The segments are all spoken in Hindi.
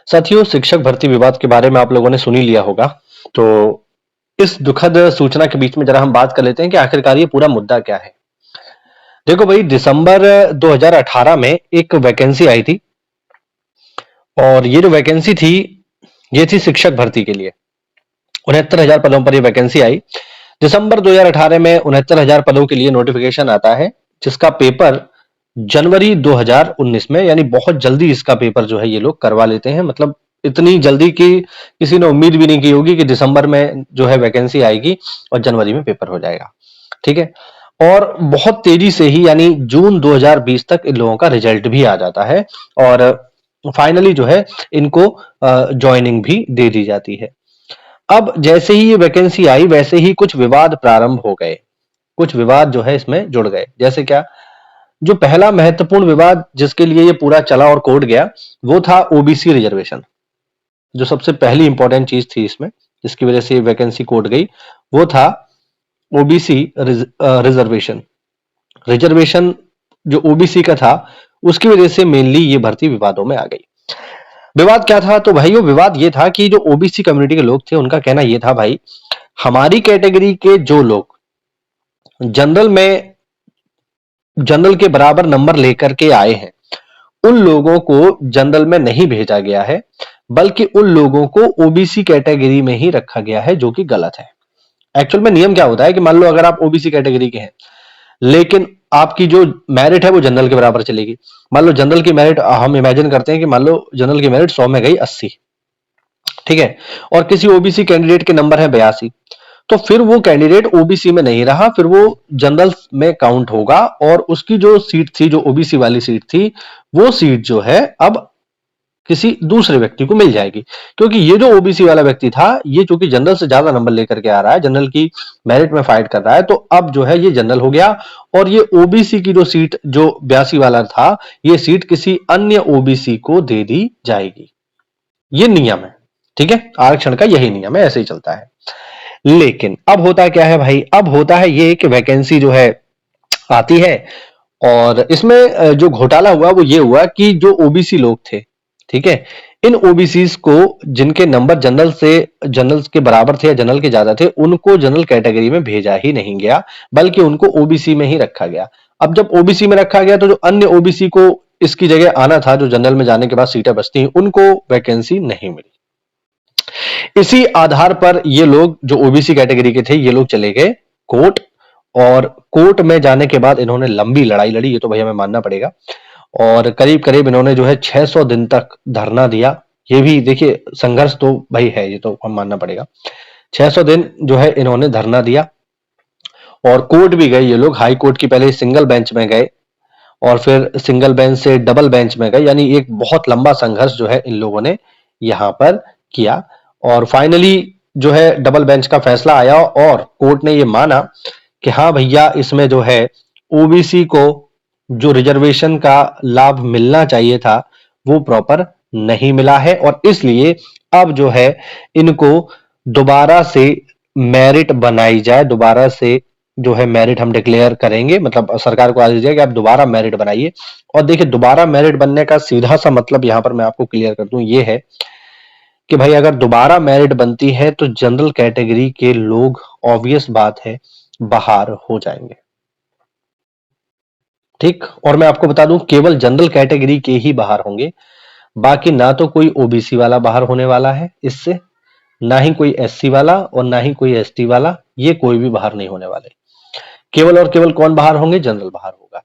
साथियों, शिक्षक भर्ती विवाद के बारे में आप लोगों ने सुन ही लिया होगा। तो इस दुखद सूचना के बीच में जरा हम बात कर लेते हैं कि आखिरकार ये पूरा मुद्दा क्या है। देखो भाई, दिसंबर 2018 में एक वैकेंसी आई थी और ये जो वैकेंसी थी, ये थी शिक्षक भर्ती के लिए। 69,000 पदों पर ये वैकेंसी आई। दिसंबर 2018 में 69,000 पदों के लिए नोटिफिकेशन आता है, जिसका पेपर जनवरी 2019 में, यानी बहुत जल्दी इसका पेपर जो है ये लोग करवा लेते हैं। मतलब इतनी जल्दी कि किसी ने उम्मीद भी नहीं की होगी कि दिसंबर में जो है वैकेंसी आएगी और जनवरी में पेपर हो जाएगा। ठीक है। और बहुत तेजी से ही, यानी जून 2020 तक इन लोगों का रिजल्ट भी आ जाता है और फाइनली जो है इनको ज्वाइनिंग भी दे दी जाती है। अब जैसे ही ये वैकेंसी आई, वैसे ही कुछ विवाद प्रारंभ हो गए। कुछ विवाद जो है इसमें जुड़ गए। जैसे क्या? जो पहला महत्वपूर्ण विवाद जिसके लिए ये पूरा चला और कोर्ट गया, वो था ओबीसी रिजर्वेशन। जो सबसे पहली इंपॉर्टेंट चीज थी इसमें, जिसकी वजह से वैकेंसी कोर्ट गई, वो था ओबीसी रिजर्वेशन। रिजर्वेशन जो ओबीसी का था, उसकी वजह से मेनली ये भर्ती विवादों में आ गई। विवाद क्या था? तो भाई वो विवाद ये था कि जो ओबीसी कम्युनिटी के लोग थे, उनका कहना ये था, भाई हमारी कैटेगरी के जो लोग जनरल में जनरल के बराबर नंबर लेकर के आए हैं, उन लोगों को जनरल में नहीं भेजा गया है, बल्कि उन लोगों को ओबीसी कैटेगरी में ही रखा गया है, जो कि गलत है। एक्चुअल में नियम क्या होता है कि मान लो अगर आप ओबीसी कैटेगरी के हैं, लेकिन आपकी जो मेरिट है वो जनरल के बराबर चलेगी। मान लो जनरल की मेरिट, हम इमेजिन करते हैं कि मान लो जनरल की मेरिट 100 में गई 80, ठीक है, और किसी ओबीसी कैंडिडेट के नंबर है 82, तो फिर वो कैंडिडेट ओबीसी में नहीं रहा, फिर वो जनरल में काउंट होगा और उसकी जो सीट थी, जो ओबीसी वाली सीट थी, वो सीट जो है अब किसी दूसरे व्यक्ति को मिल जाएगी। क्योंकि ये जो ओबीसी वाला व्यक्ति था, ये चूंकि जनरल से ज्यादा नंबर लेकर के आ रहा है, जनरल की मेरिट में फाइट कर रहा है, तो अब जो है ये जनरल हो गया और ये ओबीसी की जो सीट, जो 82 वाला था, ये सीट किसी अन्य ओबीसी को दे दी जाएगी। ये नियम है, ठीक है, आरक्षण का यही नियम है, ऐसे ही चलता है। लेकिन अब होता क्या है भाई? अब होता है ये कि वैकेंसी जो है आती है और इसमें जो घोटाला हुआ वो ये हुआ कि जो ओबीसी लोग थे, ठीक है, इन ओबीसीज को, जिनके नंबर जनरल के बराबर थे या जनरल के ज्यादा थे, उनको जनरल कैटेगरी में भेजा ही नहीं गया, बल्कि उनको ओबीसी में ही रखा गया। अब जब ओबीसी में रखा गया, तो जो अन्य ओबीसी को इसकी जगह आना था, जो जनरल में जाने के बाद सीटें बचती हैं, उनको वैकेंसी नहीं मिली। इसी आधार पर ये लोग जो ओबीसी कैटेगरी के थे, ये लोग चले गए कोर्ट, और कोर्ट में जाने के बाद इन्होंने लंबी लड़ाई लड़ी, ये तो भैया हमें मानना पड़ेगा। और करीब करीब इन्होंने जो है 600 दिन तक धरना दिया। ये भी देखिए, संघर्ष तो भाई है, ये तो हम मानना पड़ेगा। 600 दिन जो है इन्होंने धरना दिया और कोर्ट भी गए ये लोग। हाई कोर्ट की पहले सिंगल बेंच में गए और फिर सिंगल बेंच से डबल बेंच में गए, यानी एक बहुत लंबा संघर्ष जो है इन लोगों ने यहां पर किया। और फाइनली जो है डबल बेंच का फैसला आया और कोर्ट ने ये माना कि हाँ भैया, इसमें जो है ओबीसी को जो रिजर्वेशन का लाभ मिलना चाहिए था, वो प्रॉपर नहीं मिला है, और इसलिए अब जो है इनको दोबारा से मेरिट बनाई जाए। दोबारा से जो है मेरिट हम डिक्लेयर करेंगे, मतलब सरकार को आदेश दिया कि आप दोबारा मेरिट बनाइए। और देखिए, दोबारा मेरिट बनने का सीधा सा मतलब यहां पर मैं आपको क्लियर कर दूं, ये है कि भाई अगर दोबारा मेरिट बनती है तो जनरल कैटेगरी के लोग, ऑब्वियस बात है, बाहर हो जाएंगे। ठीक, और मैं आपको बता दूं, केवल जनरल कैटेगरी के ही बाहर होंगे, बाकी ना तो कोई ओबीसी वाला बाहर होने वाला है इससे, ना ही कोई एससी वाला और ना ही कोई एसटी वाला, ये कोई भी बाहर नहीं होने वाले। केवल और केवल कौन बाहर होंगे? जनरल बाहर होगा।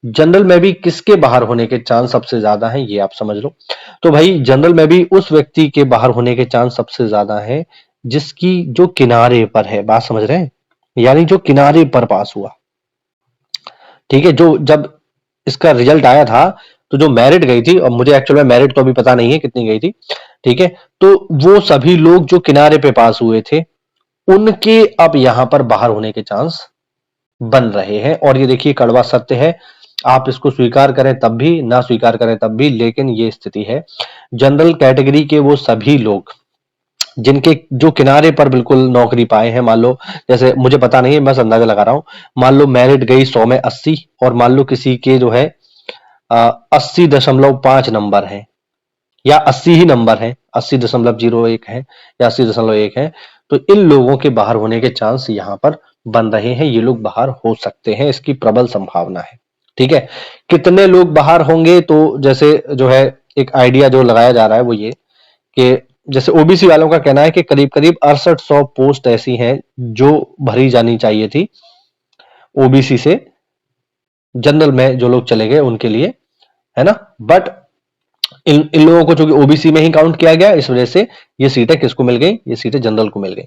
जनरल में भी किसके बाहर होने के चांस सबसे ज्यादा हैं, ये आप समझ लो। तो भाई जनरल में भी उस व्यक्ति के बाहर होने के चांस सबसे ज्यादा है जिसकी जो किनारे पर है, बात समझ रहे हैं, यानी जो किनारे पर पास हुआ। ठीक है, जो जब इसका रिजल्ट आया था, तो जो मेरिट गई थी, और मुझे एक्चुअल में मेरिट तो अभी पता नहीं है कितनी गई थी, ठीक है, तो वो सभी लोग जो किनारे पे पास हुए थे, उनके अब यहां पर बाहर होने के चांस बन रहे हैं। और ये देखिए, कड़वा सत्य है, आप इसको स्वीकार करें तब भी, ना स्वीकार करें तब भी, लेकिन ये स्थिति है। जनरल कैटेगरी के वो सभी लोग जिनके जो किनारे पर बिल्कुल नौकरी पाए हैं, मान लो, जैसे मुझे पता नहीं है, बस अंदाजा लगा रहा हूं, मान लो मेरिट गई 100 में 80 और मान लो किसी के जो है 80.5 नंबर है, या 80 ही नंबर है, 80.01 है या 80.1 है, तो इन लोगों के बाहर होने के चांस यहां पर बन रहे हैं। ये लोग बाहर हो सकते हैं, इसकी प्रबल संभावना है। ठीक है, कितने लोग बाहर होंगे, तो जैसे जो है एक आइडिया जो लगाया जा रहा है वो ये कि जैसे ओबीसी वालों का कहना है कि करीब करीब 6800 पोस्ट ऐसी हैं जो भरी जानी चाहिए थी ओबीसी से जनरल में जो लोग चले गए उनके लिए, है ना। बट इन इन लोगों को चूंकि ओबीसी में ही काउंट किया गया, इस वजह से ये सीटें किसको मिल गई, ये सीटें जनरल को मिल गई।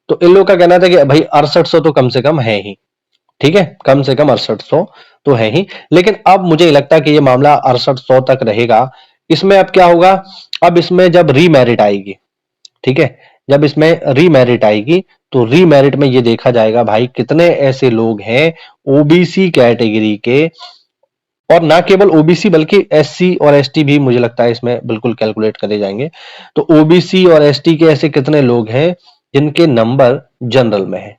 तो इन लोगों का कहना था कि भाई 6800 तो कम से कम है ही, ठीक है, कम से कम 6800 तो है ही। लेकिन अब मुझे लगता है कि ये मामला 6800 तक रहेगा। इसमें अब क्या होगा, अब इसमें जब रीमेरिट आएगी, ठीक है, जब इसमें रीमेरिट आएगी तो रीमेरिट में ये देखा जाएगा भाई कितने ऐसे लोग हैं ओबीसी कैटेगरी के, और ना केवल ओबीसी बल्कि एससी और एसटी भी मुझे लगता है इसमें बिल्कुल कैलकुलेट करे जाएंगे। तो ओबीसी और एसटी के ऐसे कितने लोग हैं जिनके नंबर जनरल में है,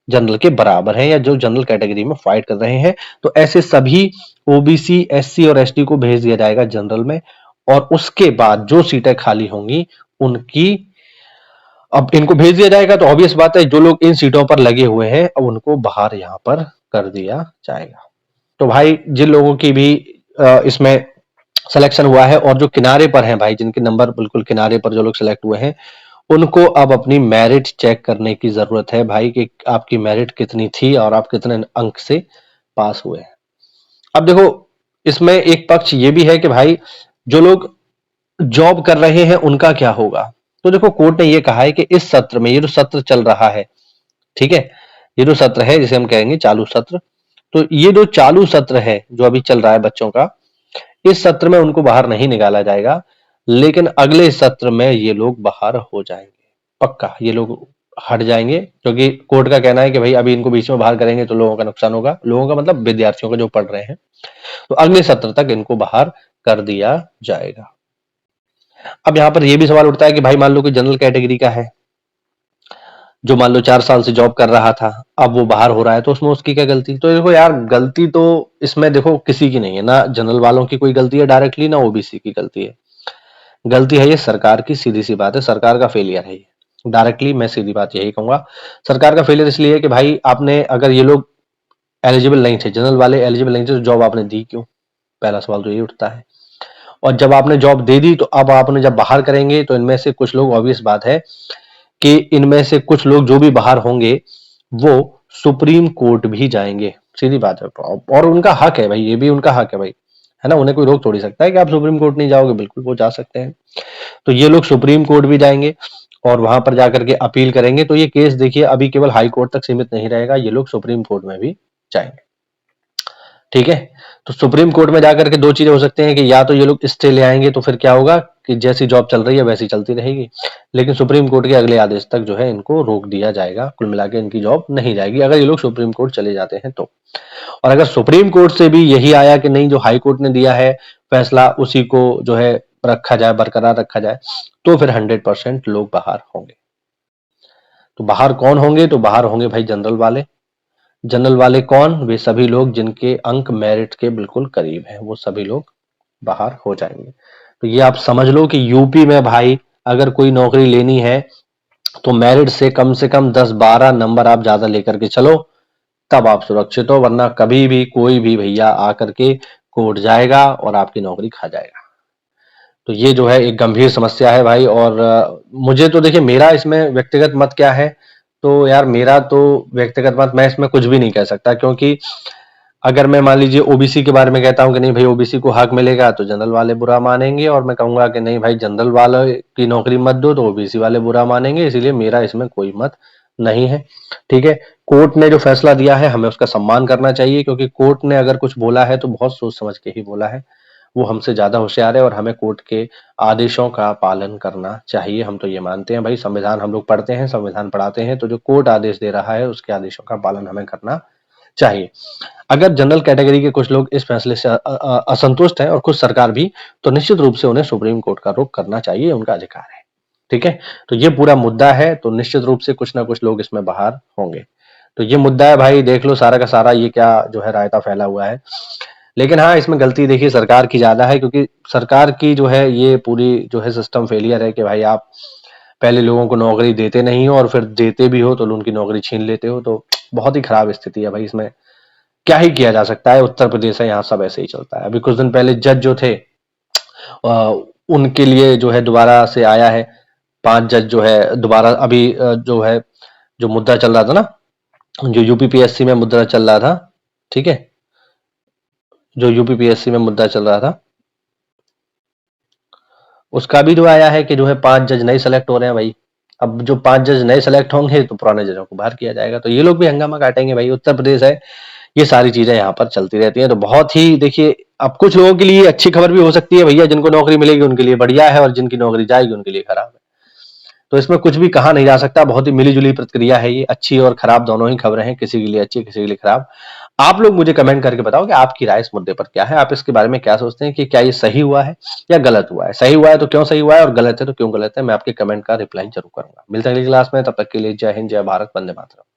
जनरल के बराबर हैं, या जो जनरल कैटेगरी में फाइट कर रहे हैं। तो ऐसे सभी ओबीसी, एससी और एसटी को भेज दिया जाएगा जनरल में, और उसके बाद जो सीटें खाली होंगी उनकी, अब इनको भेज दिया जाएगा तो ऑब्वियस बात है जो लोग इन सीटों पर लगे हुए हैं अब उनको बाहर यहां पर कर दिया जाएगा। तो भाई जिन लोगों की भी इसमें सिलेक्शन हुआ है और जो किनारे पर हैं भाई, जिनके नंबर बिल्कुल किनारे पर जो लोग सिलेक्ट हुए हैं, उनको अब अपनी मेरिट चेक करने की जरूरत है भाई कि आपकी मेरिट कितनी थी और आप कितने अंक से पास हुए हैं। अब देखो इसमें एक पक्ष ये भी है कि भाई जो लोग जॉब कर रहे हैं उनका क्या होगा। तो देखो कोर्ट ने ये कहा है कि इस सत्र में, ये जो सत्र चल रहा है, ठीक है, ये जो सत्र है जिसे हम कहेंगे चालू सत्र, तो ये जो चालू सत्र है जो अभी चल रहा है बच्चों का, इस सत्र में उनको बाहर नहीं निकाला जाएगा, लेकिन अगले सत्र में ये लोग बाहर हो जाएंगे, पक्का ये लोग हट जाएंगे, क्योंकि कोर्ट का कहना है कि भाई अभी इनको बीच में बाहर करेंगे तो लोगों का नुकसान होगा, लोगों का मतलब विद्यार्थियों का जो पढ़ रहे हैं। तो अगले सत्र तक इनको बाहर कर दिया जाएगा। अब यहां पर यह भी सवाल उठता है कि भाई मान लो कि जनरल कैटेगरी का है, जो मान लो 4 साल से जॉब कर रहा था, अब वो बाहर हो रहा है, तो उसमें उसकी क्या गलती। तो देखो यार गलती तो इसमें देखो किसी की नहीं है, ना जनरल वालों की कोई गलती है डायरेक्टली, ना ओबीसी की गलती है। गलती है ये सरकार की, सीधी सी बात है, सरकार का फेलियर है ये। डायरेक्टली मैं सीधी बात यही कहूंगा, सरकार का फेलियर इसलिए है कि भाई आपने, अगर ये लोग एलिजिबल नहीं थे, जनरल वाले एलिजिबल नहीं थे, तो जॉब आपने दी क्यों, पहला सवाल तो ये उठता है। और जब आपने जॉब दे दी तो अब आपने जब बाहर करेंगे तो इनमें से कुछ लोग, ऑब्वियस बात है कि इनमें से कुछ लोग जो भी बाहर होंगे वो सुप्रीम कोर्ट भी जाएंगे, सीधी बात है, और उनका हक है भाई, ये भी उनका हक है भाई, है ना, उन्हें कोई रोक थोड़ी सकता है कि आप सुप्रीम कोर्ट नहीं जाओगे, बिल्कुल वो जा सकते हैं। तो ये लोग सुप्रीम कोर्ट भी जाएंगे और वहां पर जाकर के अपील करेंगे, तो ये केस देखिए अभी केवल हाई कोर्ट तक सीमित नहीं रहेगा, ये लोग सुप्रीम कोर्ट में भी जाएंगे। ठीक है, तो सुप्रीम कोर्ट में जाकर के दो चीजें हो सकती हैं कि या तो ये लोग स्टे ले आएंगे, तो फिर क्या होगा कि जैसी जॉब चल रही है वैसी चलती रहेगी, लेकिन सुप्रीम कोर्ट के अगले आदेश तक जो है इनको रोक दिया जाएगा, कुल मिला के इनकी जॉब नहीं जाएगी अगर ये लोग सुप्रीम कोर्ट चले जाते हैं तो। और अगर सुप्रीम कोर्ट से भी यही आया कि नहीं, जो हाई कोर्ट ने दिया है फैसला उसी को जो है रखा जाए, बरकरार रखा जाए, तो फिर 100% लोग बाहर होंगे। तो बाहर कौन होंगे, तो बाहर होंगे भाई जनरल वाले। जनरल वाले कौन, वे सभी लोग जिनके अंक मेरिट के बिल्कुल करीब हैं, वो सभी लोग बाहर हो जाएंगे। तो ये आप समझ लो कि यूपी में भाई अगर कोई नौकरी लेनी है तो मेरिट से कम 10-12 नंबर आप ज्यादा लेकर के चलो, तब आप सुरक्षित हो, वरना कभी भी कोई भी भैया आकर के कोर्ट जाएगा और आपकी नौकरी खा जाएगा। तो ये जो है एक गंभीर समस्या है भाई। और मुझे तो देखिए मेरा इसमें व्यक्तिगत मत क्या है, तो यार मेरा तो व्यक्तिगत मत, मैं इसमें कुछ भी नहीं कह सकता, क्योंकि अगर मैं मान लीजिए ओबीसी के बारे में कहता हूं कि नहीं भाई ओबीसी को हक मिलेगा तो जनरल वाले बुरा मानेंगे, और मैं कहूंगा कि नहीं भाई जनरल वाले की नौकरी मत दो तो ओबीसी वाले बुरा मानेंगे, इसीलिए मेरा इसमें कोई मत नहीं है। ठीक है, कोर्ट ने जो फैसला दिया है हमें उसका सम्मान करना चाहिए, क्योंकि कोर्ट ने अगर कुछ बोला है तो बहुत सोच समझ के ही बोला है, वो हमसे ज्यादा होशियार है, और हमें कोर्ट के आदेशों का पालन करना चाहिए। हम तो ये मानते हैं भाई, संविधान हम लोग पढ़ते हैं, संविधान पढ़ाते हैं, तो जो कोर्ट आदेश दे रहा है उसके आदेशों का पालन हमें करना चाहिए। अगर जनरल कैटेगरी के कुछ लोग इस फैसले से असंतुष्ट हैं और खुद सरकार भी, तो निश्चित रूप से उन्हें सुप्रीम कोर्ट का रुख करना चाहिए, उनका अधिकार है। ठीक है, तो ये पूरा मुद्दा है, तो निश्चित रूप से कुछ ना कुछ लोग इसमें बाहर होंगे। तो ये मुद्दा है भाई, देख लो सारा का सारा ये क्या जो है रायता फैला हुआ है। लेकिन हाँ, इसमें गलती देखिए सरकार की ज़्यादा है, क्योंकि सरकार की जो है ये पूरी जो है सिस्टम फेलियर है कि भाई आप पहले लोगों को नौकरी देते नहीं हो और फिर देते भी हो तो उनकी नौकरी छीन लेते हो, तो बहुत ही खराब स्थिति है भाई। इसमें क्या ही किया जा सकता है, उत्तर प्रदेश है, यहाँ सब ऐसे ही चलता है। अभी कुछ दिन पहले जज जो थे, उनके लिए जो है दोबारा से आया है, 5 जज जो है दोबारा अभी जो है, जो मुद्दा चल रहा था ना, जो यूपीपीएससी में मुद्दा चल रहा था, ठीक है, जो यूपीपीएससी में मुद्दा चल रहा था, उसका भी जो आया है कि जो है 5 जज नए सेलेक्ट हो रहे हैं भाई। अब जो 5 जज नए सेलेक्ट होंगे तो पुराने जजों को बाहर किया जाएगा, तो ये लोग भी हंगामा काटेंगे भाई। उत्तर प्रदेश है, ये सारी चीजें यहाँ पर चलती रहती हैं। तो बहुत ही देखिए, अब कुछ लोगों के लिए अच्छी खबर भी हो सकती है भैया, जिनको नौकरी मिलेगी उनके लिए बढ़िया है, और जिनकी नौकरी जाएगी उनके लिए खराब है। तो इसमें कुछ भी कहा नहीं जा सकता, बहुत ही मिली-जुली प्रतिक्रिया है ये, अच्छी और खराब दोनों ही खबरें हैं, किसी के लिए अच्छी, किसी के लिए खराब। आप लोग मुझे कमेंट करके बताओ कि आपकी राय इस मुद्दे पर क्या है? आप इसके बारे में क्या सोचते हैं कि क्या ये सही हुआ है या गलत हुआ है? सही हुआ है तो क्यों सही हुआ है, और गलत है तो क्यों गलत है? मैं आपके कमेंट का रिप्लाई ज़रूर करूँगा। मिलते हैं अगली क्लास में, तब तक के लिए जय हिंद, जय भारत, वंदे मातरम।